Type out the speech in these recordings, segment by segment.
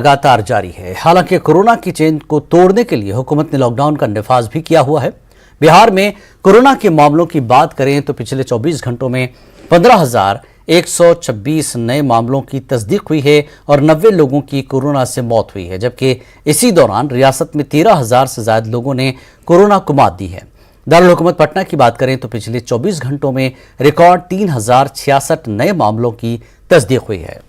लगातार जारी है। हालांकि कोरोना की चेन को तोड़ने के लिए हुकूमत ने लॉकडाउन का नफाज भी किया हुआ है। बिहार में कोरोना के मामलों की बात करें तो पिछले 24 घंटों में 15,126 नए मामलों की तस्दीक हुई है और 90 लोगों की कोरोना से मौत हुई है, जबकि इसी दौरान रियासत में 13,000 से ज्यादा लोगों ने कोरोना को मात दी है। दारुल हुकूमत पटना की बात करें तो पिछले 24 घंटों में रिकॉर्ड 3,066 नए मामलों की तस्दीक हुई है।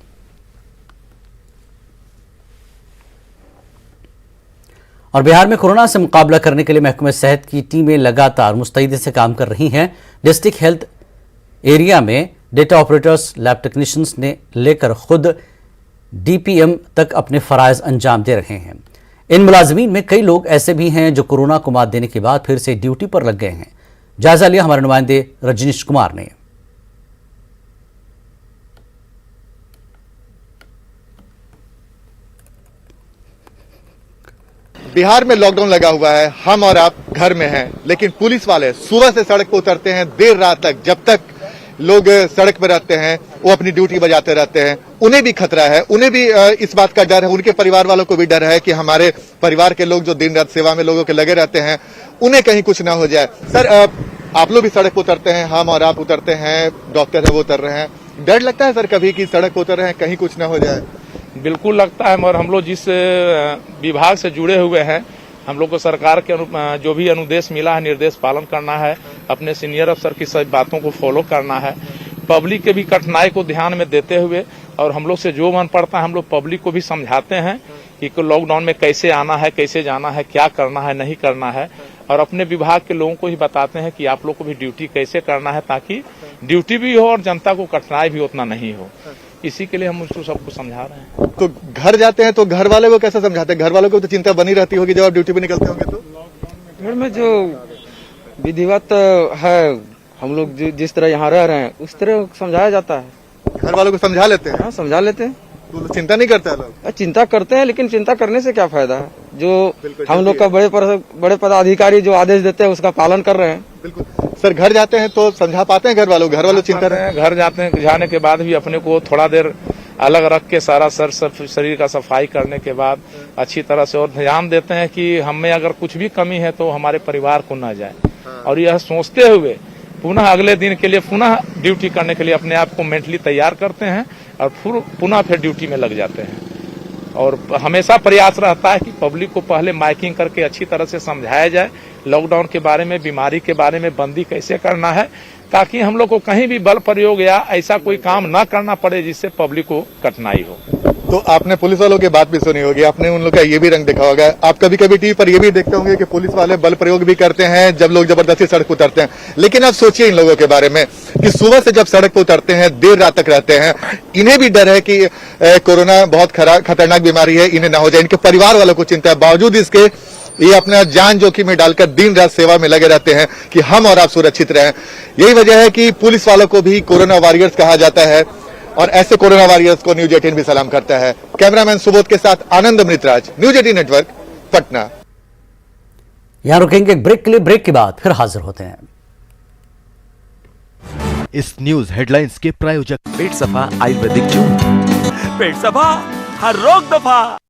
और बिहार में कोरोना से मुकाबला करने के लिए महकमे सेहत की टीमें लगातार मुस्तैदी से काम कर रही हैं। डिस्ट्रिक्ट हेल्थ एरिया में डेटा ऑपरेटर्स, लैब टेक्नीशियंस ने लेकर खुद डीपीएम तक अपने फराइज अंजाम दे रहे हैं। इन मुलाजमीन में कई लोग ऐसे भी हैं जो कोरोना को मात देने के बाद फिर से ड्यूटी पर लग गए हैं। जायजा लिया हमारे नुमाइंदे रजनीश कुमार ने। बिहार में लॉकडाउन लगा हुआ है, हम और आप घर में हैं, लेकिन पुलिस वाले सुबह से सड़क पर उतरते हैं देर रात तक। जब तक लोग सड़क पर रहते हैं वो अपनी ड्यूटी बजाते रहते हैं। उन्हें भी खतरा है, उन्हें भी इस बात का डर है, उनके परिवार वालों को भी डर है कि हमारे परिवार के लोग जो दिन रात सेवा में लोगों के लगे रहते हैं उन्हें कहीं कुछ ना हो जाए। सर, आप लोग भी सड़क पर उतरते हैं, हम और आप उतरते हैं, डॉक्टर है वो उतर रहे हैं। डर लगता है सर कभी कि सड़क पर उतर रहे हैं कहीं कुछ ना हो जाए? बिल्कुल लगता है, मगर हम लोग जिस विभाग से जुड़े हुए हैं, हम लोग को सरकार के जो भी अनुदेश मिला है, निर्देश पालन करना है, अपने सीनियर अफसर की सब बातों को फॉलो करना है, पब्लिक के भी कठिनाई को ध्यान में देते हुए, और हम लोग से जो मन पड़ता है हम लोग पब्लिक को भी समझाते हैं कि लॉकडाउन में कैसे आना है, कैसे जाना है, क्या करना है, नहीं करना है, और अपने विभाग के लोगों को ही बताते हैं कि आप लोग को भी ड्यूटी कैसे करना है, ताकि ड्यूटी भी हो और जनता को कठिनाई भी उतना नहीं हो। इसी के लिए हम उसको सबको समझा रहे हैं। तो घर जाते हैं तो घर वाले को कैसे समझाते हैं? घर वालों को तो चिंता बनी रहती होगी जब आप ड्यूटी पे निकलते होंगे। तो घर में जो विधिवत है, हम लोग जिस तरह यहाँ रह रहे हैं उस तरह समझाया जाता है। घर वालों को समझा लेते हैं? हाँ, समझा लेते हैं। तो चिंता नहीं करते लोग? चिंता करते हैं, लेकिन चिंता करने से क्या फायदा है? जो हम लोग का बड़े पदाधिकारी जो आदेश देते हैं उसका पालन कर रहे हैं। बिल्कुल। सर, घर जाते हैं तो समझा पाते हैं घर वालों चिंता रहे हैं? घर जाने के बाद भी अपने को थोड़ा देर अलग रख के सारा शरीर का सफाई करने के बाद अच्छी तरह से और ध्यान देते हैं कि हमें अगर कुछ भी कमी है तो हमारे परिवार को ना जाए, और यह सोचते हुए पुनः अगले दिन के लिए पुनः ड्यूटी करने के लिए अपने आप को मेंटली तैयार करते हैं और पुनः फिर ड्यूटी में लग जाते हैं। और हमेशा प्रयास रहता है कि पब्लिक को पहले माइकिंग करके अच्छी तरह से समझाया जाए लॉकडाउन के बारे में, बीमारी के बारे में, बंदी कैसे करना है, ताकि हम लोग को कहीं भी बल प्रयोग या ऐसा कोई काम ना करना पड़े जिससे पब्लिक को कठिनाई हो। तो आपने पुलिस वालों की बात भी सुनी होगी, आपने उन लोग का ये भी रंग देखा होगा। आप कभी कभी टीवी पर ये भी देखते होंगे कि पुलिस वाले बल प्रयोग भी करते हैं जब लोग जबरदस्ती सड़क पर उतरते हैं। लेकिन आप सोचिए इन लोगों के बारे में कि सुबह से जब सड़क पर उतरते हैं देर रात तक रहते हैं, इन्हें भी डर है कि कोरोना बहुत खतरनाक बीमारी है, इन्हें ना हो जाए। इनके परिवार वालों को चिंता है, बावजूद इसके ये अपना जान जोखिम में डालकर दिन रात सेवा में लगे रहते हैं कि हम और आप सुरक्षित रहें। यही वजह है कि पुलिस वालों को भी कोरोना वॉरियर्स कहा जाता है, और ऐसे कोरोना वॉरियर्स को न्यूज 18 भी सलाम करता है। कैमरामैन सुबोध के साथ आनंद अमृतराज, न्यूज 18 नेटवर्क, पटना। यहां रुकेंगे एक ब्रेक के लिए, ब्रेक के बाद फिर हाजिर होते हैं। इस न्यूज हेडलाइंस के प्रायोजक पेट सफा आयुर्वेदिक जून, पेट सफा हर रोग दफा।